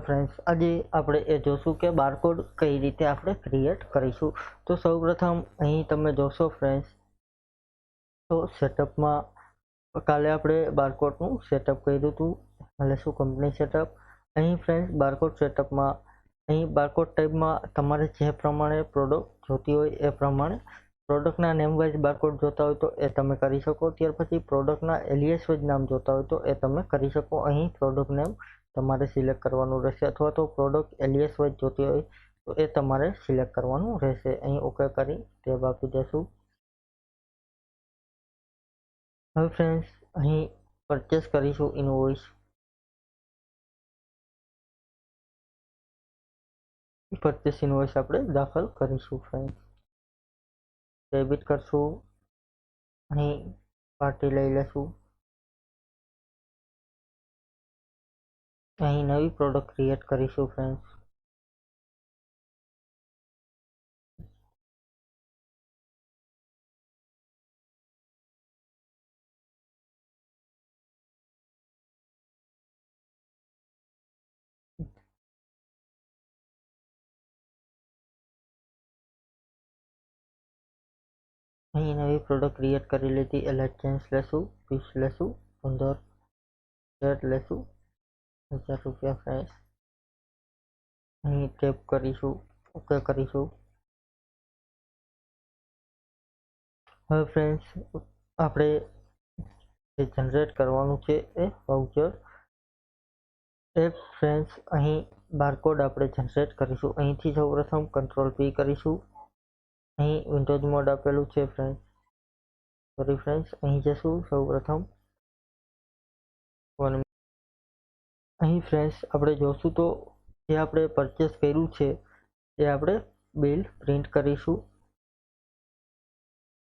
Friends आज આપણે એ જોશું કે બારકોડ કઈ રીતે આપણે ક્રિએટ કરીશું। તો સૌપ્રથમ અહીં તમે જોશો ફ્રેન્ડ્સ તો સેટઅપમાં કાલે આપણે બારકોડનું સેટઅપ કર્યું હતું। લેશું કંપની સેટઅપ। અહીં ફ્રેન્ડ્સ બારકોડ સેટઅપમાં અહીં બારકોડ ટાઈપમાં તમારે જે પ્રમાણે પ્રોડક્ટ જોતી હોય એ પ્રમાણે પ્રોડક્ટના નેમ વાઇઝ બારકોડ જોતા હોય તો એ તમે કરી શકો। ત્યાર પછી પ્રોડક્ટના એલિયાસ વાઇઝ નામ જોતા હોય તો એ તમે કરી શકો। અહીં પ્રોડક્ટ નેમ તમારે સિલેક્ટ કરવાનું રહેશે અથવા તો પ્રોડક્ટ એલિયાસ વાઇઝ જોતી હોય તો એ તમારે સિલેક્ટ કરવાનું રહેશે। અહીં ઓકે કરી ટેબ આપી દેશું। હવે ફ્રેન્ડ્સ અહીં પરચેસ કરીશું ઇનવોઇસ। પરચેસ ઇનવોઇસ આપણે દાખલ કરીશું ફ્રેન્ડ્સ। ડેબિટ કરશું। અહીં પાર્ટી લઈ લેશું। અહીં નવી પ્રોડક્ટ ક્રિએટ કરીશું ફ્રેન્ડ્સ। અહીં નવી પ્રોડક્ટ ક્રિએટ કરી લીધી। એલેચેન્સ લેશું, પીસ લેશું 15, રેટ લેશું 1000 રૂપિયા ફ્રેન્ડ્સ। અહીં ટેપ કરીશું, ઓકે કરીશું। હવે ફ્રેન્ડ્સ આપણે જે જનરેટ કરવાનું છે એ વાઉચર એ ફ્રેન્ડ્સ અહીં બારકોડ આપણે જનરેટ કરીશું। અહીંથી સૌપ્રથમ કંટ્રોલ પી કરીશું। અહીં વિન્ડોઝ મોડ આપેલું છે ફ્રેન્ડ્સ, સોરી ફ્રેન્ડ્સ અહીં જશું સૌપ્રથમ અહીં ફ્રેન્ડ્સ આપણે જોશું તો જે આપણે પરચેસ કર્યું છે એ આપણે બિલ પ્રિન્ટ કરીશું।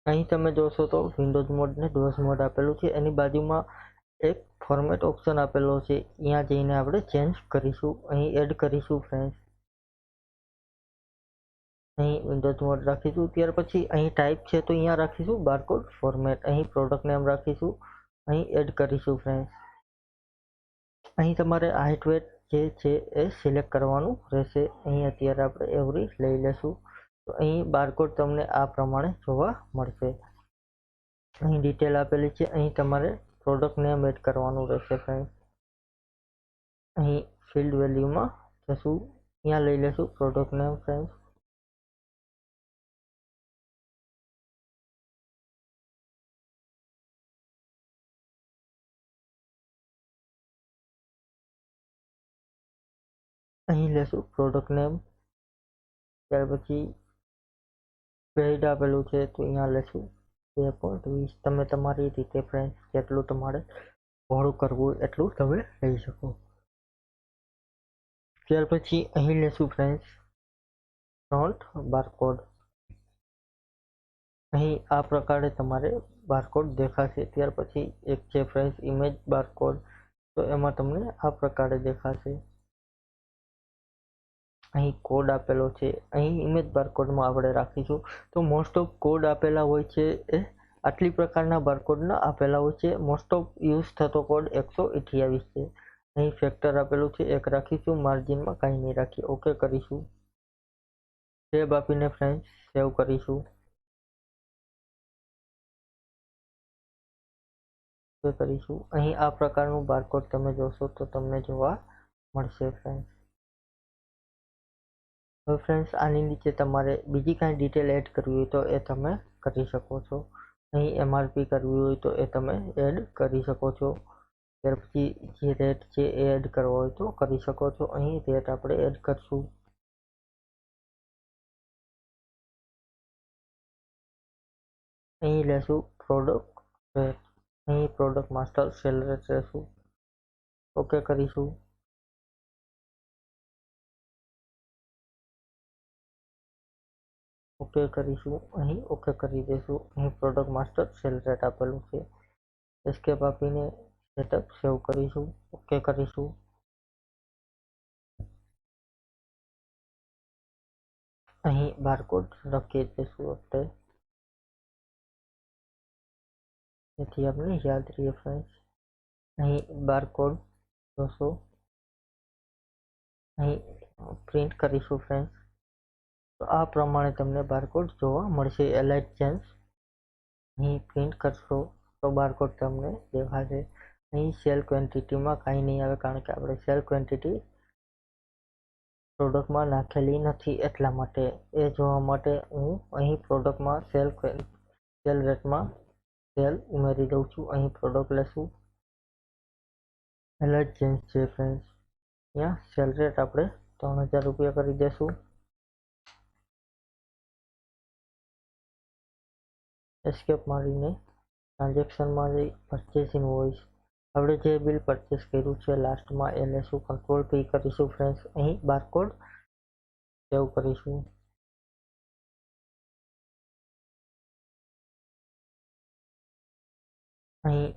અહીં તમે જોશો તો વિન્ડોઝ મોડ ને ડોઝ મોડ આપેલું છે, એની બાજુમાં એક ફોર્મેટ ઓપ્શન આપેલો છે, અહીંયા જઈને આપણે ચેન્જ કરીશું। અહીં એડ કરીશું ફ્રેન્ડ્સ। અહીં વિન્ડોઝ મોડ રાખીશું। ત્યાર પછી અહીં ટાઈપ છે તો અહીંયા રાખીશું બારકોડ ફોર્મેટ। અહીં પ્રોડક્ટ નેમ રાખીશું। અહીં એડ કરીશું ફ્રેન્ડ્સ। અહીં તમારે હાઇટ વેટ જે છે એ સિલેક્ટ કરવાનું રહેશે। અહીં અત્યારે આપણે એવરી લઈ લેશું તો અહીં બારકોડ તમને આ પ્રમાણે જોવા મળશે। અહીં ડિટેલ આપેલી છે, અહીં તમારે પ્રોડક્ટ નેમ એડ કરવાનું રહેશે ફ્રેન્ડ્સ। અહીં ફિલ્ડ વેલ્યુમાં જશું, અહીંયા લઈ લેશું પ્રોડક્ટ નેમ ફ્રેન્ડ્સ। અહીં લેશું પ્રોડક્ટ નેમ। ત્યાર પછી ગ્રેડ આપેલું છે તો અહીંયા લેશું 2.20। તમે તમારી રીતે ફ્રેન્ડ્સ જેટલું તમારે પહોળું કરવું એટલું તમે લઈ શકો। ત્યાર પછી અહીં લેશું ફ્રેન્ડ્સ ફ્રન્ટ બારકોડ। અહીં આ પ્રકારે તમારે બારકોડ દેખાશે। ત્યાર પછી એક છે ફ્રેન્ડ્સ ઇમેજ બારકોડ, તો એમાં તમને આ પ્રકારે દેખાશે। અહીં કોડ આપેલો છે, અહીં ઇમેજ બારકોડમાં આપણે રાખીશું। તો મોસ્ટ ઓફ કોડ આપેલા હોય છે એ આટલી પ્રકારના બારકોડના આપેલા હોય છે। મોસ્ટ ઓફ યુઝ થતો કોડ 128 છે। અહીં ફેક્ટર આપેલું છે, એક રાખીશું, માર્જિનમાં કાંઈ નહીં રાખીએ। ઓકે કરીશું। ટેબ આપીને ફ્રેન્ડ્સ સેવ કરીશું। અહીં આ પ્રકારનું બારકોડ તમે જોશો તો તમને જોવા મળશે ફ્રેન્ડ્સ। હવે ફ્રેન્ડ્સ આની નીચે તમારે બીજી કાંઈ ડિટેલ એડ કરવી હોય તો એ તમે કરી શકો છો। અહીં એમઆરપી કરવી હોય તો એ તમે એડ કરી શકો છો। ત્યાર પછી જે રેટ છે એ એડ કરવો હોય તો કરી શકો છો। અહીં રેટ આપણે એડ કરશું। અહીં લેશું પ્રોડક્ટ રેટ, અહીં પ્રોડક્ટ માસ્ટર સેલ રેટ લેશું, ઓકે કરીશું। ઓકે કરીશું। અહીં ઓકે કરી દઈશું। અહીં પ્રોડક્ટ માસ્ટર સેલ રેટ આપેલું છે, એસ્કેપ આપીને સેટઅપ સેવ કરીશું, ઓકે કરીશું। અહીં બારકોડ લખી દઈશું આપણે, જેથી આપણે યાદ રહીએ ફ્રેન્ડ્સ। અહીં બારકોડ જોશો અહીં પ્રિન્ટ કરીશું ફ્રેન્ડ્સ, તો આ પ્રમાણે તમને બારકોડ જોવા મળશે. એલાઇટ ચેન્જ અહીં પ્રિન્ટ કરશો તો બારકોડ તમને દેખાશે. અહીં સેલ ક્વોન્ટિટીમાં કાંઈ નહીં આવે, કારણ કે આપણે સેલ ક્વોન્ટિટી પ્રોડક્ટમાં નાખેલી નથી, એટલા માટે એ જોવા માટે હું અહીં પ્રોડક્ટમાં સેલ રેટમાં સેલ ઉમેરી દઉં છું. અહીં પ્રોડક્ટ લેશું, એલાઇટ ચેન્જ છે ફ્રેન્ડ્સ, ત્યાં સેલ રેટ આપણે 3000 રૂપિયા કરી દેશું. એસ્કેપ મારીને ટ્રાન્ઝેક્શનમાં જઈ પરચેસ ઇનવોઇસ, આપણે જે બિલ પરચેસ કર્યું છે લાસ્ટમાં એ લેશું. કંટ્રોલ પી કરીશું ફ્રેન્ડ્સ, અહીં બારકોડ સેવ કરીશું. અહીં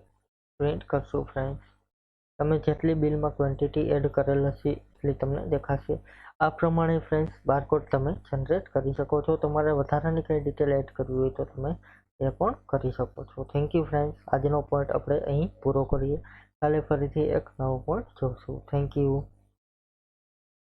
પ્રિન્ટ કરશું ફ્રેન્ડ્સ, તમે જેટલી બિલમાં ક્વોન્ટિટી એડ કરેલ હશે એટલી તમને દેખાશે. આ પ્રમાણે ફ્રેન્ડ્સ બારકોડ તમે જનરેટ કરી શકો છો. તમારે વધારાની કંઈ ડિટેલ એડ કરવી હોય તો તમે એ પણ કરી શકો છો. થેન્ક યુ ફ્રેન્ડ્સ, આજનો પોઈન્ટ આપણે અહીં પૂરો કરીએ. કાલે ફરીથી એક નવો પોઈન્ટ જોશું. Thank you.